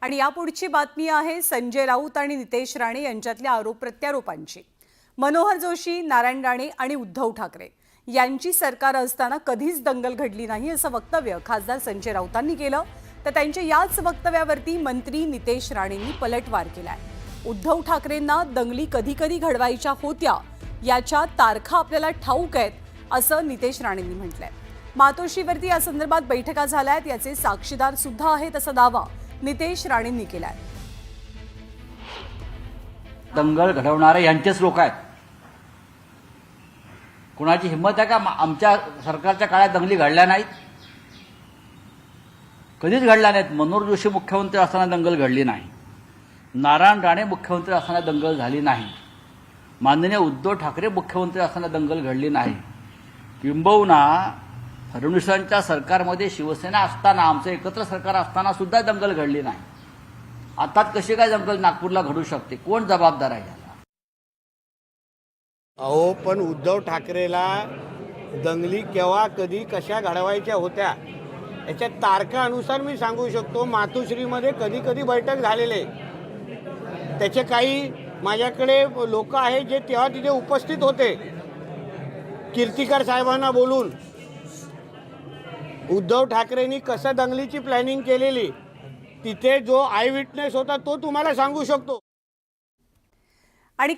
आणि यापुढची बातमी आहे संजय राऊत आणि नितेश राणे यांच्यातल्या आरोप प्रत्यारोपांची। मनोहर जोशी, नारायण राणे आणि उद्धव ठाकरे यांची सरकार असताना कधीच दंगल घडली नाही असं वक्तव्य खासदार संजय राऊतांनी केलं। तर त्यांच्या याच वक्तव्यावरती मंत्री नितेश राणेंनी पलटवार केलाय। उद्धव ठाकरेंना दंगली कधी कधी घडवायच्या होत्या याच्या तारखा आपल्याला ठाऊक आहेत असं नितेश राणेंनी म्हटलंय। मातोश्रीवरती या संदर्भात बैठका झाल्यात, याचे साक्षीदार सुद्धा आहेत असा दावा नितेश राणेंनी केलाय। दंगल घडवणारे यांचेच लोक आहेत। कुणाची हिम्मत आहे का आमच्या सरकारच्या काळात दंगली घडल्या नाहीत? कधीच घडल्या नाहीत। मनोहर जोशी मुख्यमंत्री असताना दंगल घडली नाही, नारायण राणे मुख्यमंत्री असताना दंगल झाली नाही, माननीय उद्धव ठाकरे मुख्यमंत्री असताना दंगल घडली नाही। किंबहुना फडणवीसांच्या सरकारमध्ये शिवसेना असताना, आमचं एकत्र सरकार असताना सुद्धा दंगल घडली नाही। आता कशी काय दंगल नागपूरला घडू शकते? कोण जबाबदार आहे याला? अहो, पण उद्धव ठाकरेला दंगली केव्हा कधी कशा घडवायच्या होत्या याच्या तारखानुसार मी सांगू शकतो। मातोश्रीमध्ये कधी कधी बैठक झालेले, त्याचे काही माझ्याकडे लोक आहेत जे तेव्हा तिथे उपस्थित होते। कीर्तिकर साहेबांना बोलून उद्धव ठाकरेंनी कसं दंगलीची प्लॅनिंग केलेली, तिथे जो आय विटनेस होता तो तुम्हाला सांगू शकतो। आणि